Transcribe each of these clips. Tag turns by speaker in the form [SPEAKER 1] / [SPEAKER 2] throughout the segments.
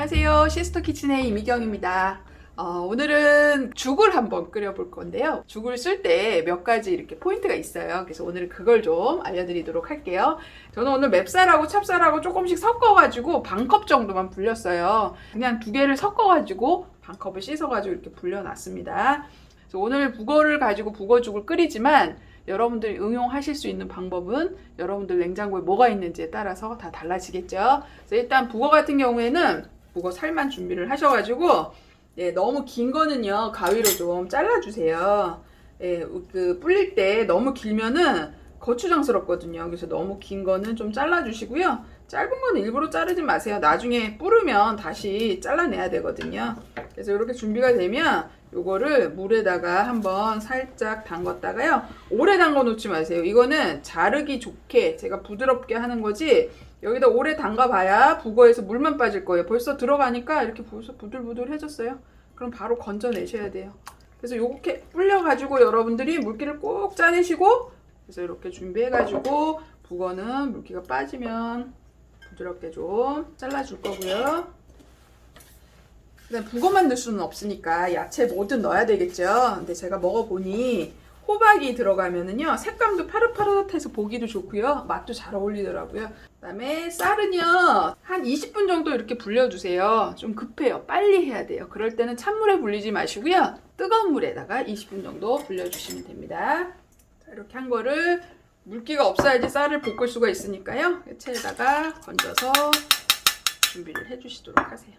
[SPEAKER 1] 안녕하세요. 시스터 키친의 이미경입니다. 오늘은 죽을 한번 끓여볼 건데요. 죽을 쓸 때 몇 가지 이렇게 포인트가 있어요. 그래서 오늘은 그걸 좀 알려드리도록 할게요. 저는 오늘 맵쌀하고 찹쌀하고 조금씩 섞어가지고 반컵 정도만 불렸어요. 그냥 두 개를 섞어가지고 반컵을 씻어가지고 이렇게 불려놨습니다. 그래서 오늘 북어를 가지고 북어죽을 끓이지만 여러분들이 응용하실 수 있는 방법은 여러분들 냉장고에 뭐가 있는지에 따라서 다 달라지겠죠. 그래서 일단 북어 같은 경우에는 북어 살만 준비를 하셔가지고 너무 긴 거는요 가위로 좀 잘라주세요. 그 불릴 때 너무 길면은 거추장스럽거든요. 그래서 너무 긴 거는 좀 잘라주시고요. 짧은 거는 일부러 자르지 마세요. 나중에 불으면 다시 잘라내야 되거든요. 그래서 이렇게 준비가 되면 요거를 물에다가 한번 살짝 담갔다가요. 오래 담가 놓지 마세요. 이거는 자르기 좋게 제가 부드럽게 하는 거지 여기다 오래 담가 봐야 북어에서 물만 빠질 거예요. 벌써 들어가니까 이렇게 벌써 부들부들해졌어요. 그럼 바로 건져내셔야 돼요. 그래서 요렇게 불려가지고 여러분들이 물기를 꼭 짜내시고 그래서 이렇게 준비해가지고 북어는 물기가 빠지면 부드럽게 좀 잘라줄 거고요. 그다음 북어만 넣을 수는 없으니까 야채 뭐든 넣어야 되겠죠. 근데 제가 먹어보니 호박이 들어가면은요 색감도 파릇파릇해서 보기도 좋고요, 맛도 잘 어울리더라고요. 그다음에 쌀은요 한 20분 정도 이렇게 불려주세요. 좀 급해요. 빨리 해야 돼요. 그럴 때는 찬물에 불리지 마시고요, 뜨거운 물에다가 20분 정도 불려주시면 됩니다. 자, 이렇게 한 거를 물기가 없어야지 쌀을 볶을 수가 있으니까요, 야채에다가 건져서 준비를 해주시도록 하세요.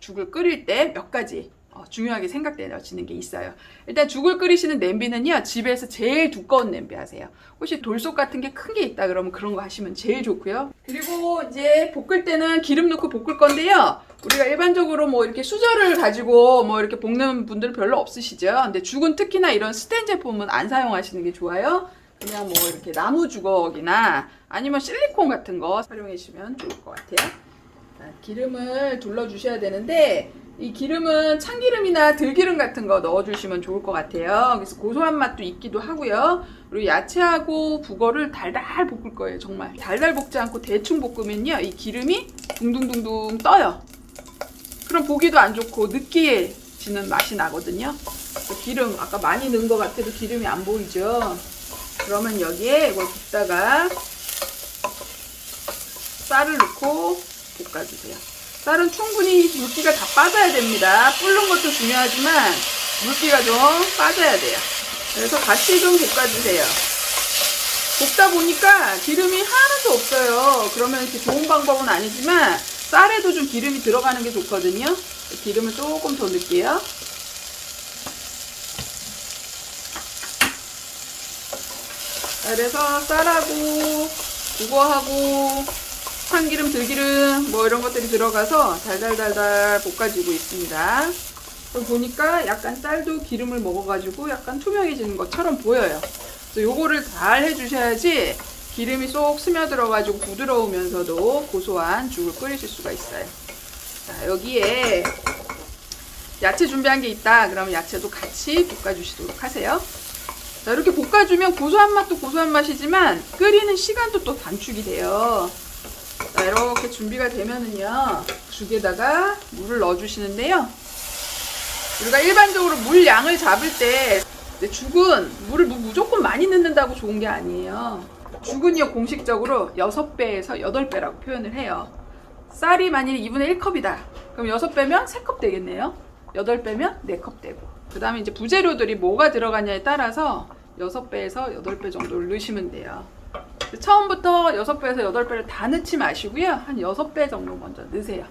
[SPEAKER 1] 죽을 끓일 때 몇 가지 중요하게 생각되어지는 게 있어요. 일단 죽을 끓이시는 냄비는요 집에서 제일 두꺼운 냄비 하세요. 혹시 돌솥 같은 게 큰 게 있다 그러면 그런 거 하시면 제일 좋고요. 그리고 이제 볶을 때는 기름 넣고 볶을 건데요, 우리가 일반적으로 뭐 이렇게 수저를 가지고 뭐 이렇게 볶는 분들 별로 없으시죠. 근데 죽은 특히나 이런 스텐 제품은 안 사용하시는 게 좋아요. 그냥 뭐 이렇게 나무 주걱이나 아니면 실리콘 같은 거 활용해 주시면 좋을 것 같아요. 기름을 둘러주셔야 되는데 이 기름은 참기름이나 들기름 같은 거 넣어주시면 좋을 것 같아요. 그래서 고소한 맛도 있기도 하고요. 그리고 야채하고 북어를 달달 볶을 거예요. 정말 달달 볶지 않고 대충 볶으면요 이 기름이 둥둥둥둥 떠요. 그럼 보기도 안 좋고 느끼해지는 맛이 나거든요. 기름 아까 많이 넣은 것 같아도 기름이 안 보이죠. 그러면 여기에 이걸 붓다가 쌀을 넣고 볶아주세요. 쌀은 충분히 물기가 다 빠져야 됩니다. 불는 것도 중요하지만 물기가 좀 빠져야 돼요. 그래서 같이 좀 볶아주세요. 볶다 보니까 기름이 하나도 없어요. 그러면 이렇게 좋은 방법은 아니지만 쌀에도 좀 기름이 들어가는 게 좋거든요. 기름을 조금 더 넣을게요. 그래서 쌀하고 북어하고 참기름, 들기름 뭐 이런 것들이 들어가서 달달달달 볶아지고 있습니다. 그럼 보니까 약간 쌀도 기름을 먹어가지고 약간 투명해지는 것처럼 보여요. 그래서 요거를 잘 해주셔야지 기름이 쏙 스며들어가지고 부드러우면서도 고소한 죽을 끓이실 수가 있어요. 자, 여기에 야채 준비한 게 있다 그러면 야채도 같이 볶아주시도록 하세요. 자, 이렇게 볶아주면 고소한 맛도 고소한 맛이지만 끓이는 시간도 또 단축이 돼요. 자, 이렇게 준비가 되면은요 죽에다가 물을 넣어 주시는데요, 우리가 일반적으로 물 양을 잡을 때 죽은 물을 무조건 많이 넣는다고 좋은 게 아니에요. 죽은요 공식적으로 6배에서 8배라고 표현을 해요. 쌀이 만일에 2분의 1컵이다 그럼 6배면 3컵 되겠네요. 8배면 4컵 되고, 그 다음에 이제 부재료들이 뭐가 들어가냐에 따라서 6배에서 8배 정도를 넣으시면 돼요. 처음부터 6배에서 8배를 다 넣지 마시고요, 한 6배 정도 먼저 넣으세요.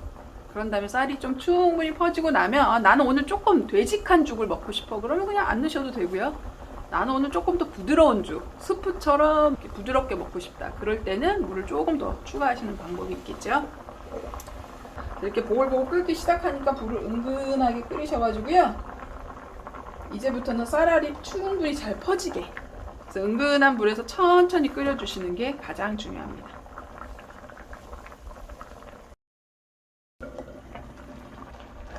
[SPEAKER 1] 그런 다음에 쌀이 좀 충분히 퍼지고 나면 나는 오늘 조금 되직한 죽을 먹고 싶어 그러면 그냥 안 넣으셔도 되고요. 나는 오늘 조금 더 부드러운 죽, 스프처럼 부드럽게 먹고 싶다 그럴 때는 물을 조금 더 추가하시는 방법이 있겠죠. 이렇게 보글보글 끓기 시작하니까 불을 은근하게 끓이셔가지고요, 이제부터는 쌀알이 충분히 잘 퍼지게 그래서 은근한 불에서 천천히 끓여주시는 게 가장 중요합니다.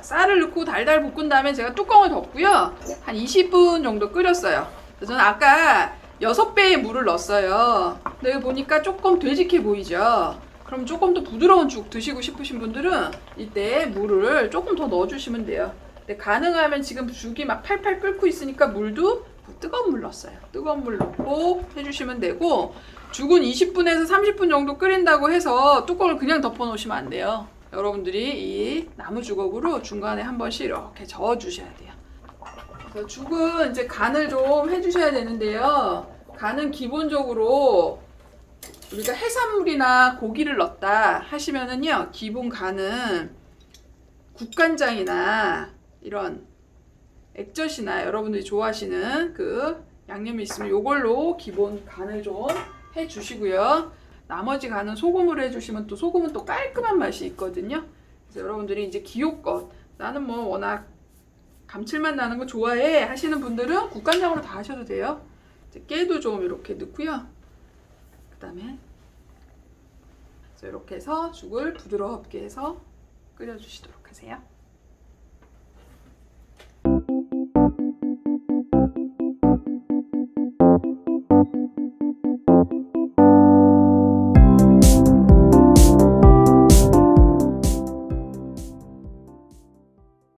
[SPEAKER 1] 쌀을 넣고 달달 볶은 다음에 제가 뚜껑을 덮고요 한 20분 정도 끓였어요. 그래서 저는 아까 6배의 물을 넣었어요. 근데 여기 보니까 조금 되직해 보이죠. 그럼 조금 더 부드러운 죽 드시고 싶으신 분들은 이때 물을 조금 더 넣어주시면 돼요. 근데 가능하면 지금 죽이 막 팔팔 끓고 있으니까 물도 뜨거운 물 넣었어요. 뜨거운 물 넣고 해주시면 되고, 죽은 20분에서 30분 정도 끓인다고 해서 뚜껑을 그냥 덮어 놓으시면 안 돼요. 여러분들이 이 나무 주걱으로 중간에 한 번씩 이렇게 저어 주셔야 돼요. 그래서 죽은 이제 간을 좀 해주셔야 되는데요. 간은 기본적으로 우리가 해산물이나 고기를 넣었다 하시면은요, 기본 간은 국간장이나 이런 액젓이나 여러분들이 좋아하시는 그 양념이 있으면 요걸로 기본 간을 좀 해주시고요. 나머지 간은 소금으로 해주시면 또 소금은 또 깔끔한 맛이 있거든요. 그래서 여러분들이 이제 기호껏 나는 뭐 워낙 감칠맛 나는 거 좋아해 하시는 분들은 국간장으로 다 하셔도 돼요. 이제 깨도 좀 이렇게 넣고요. 그 다음에 이렇게 해서 죽을 부드럽게 해서 끓여주시도록 하세요.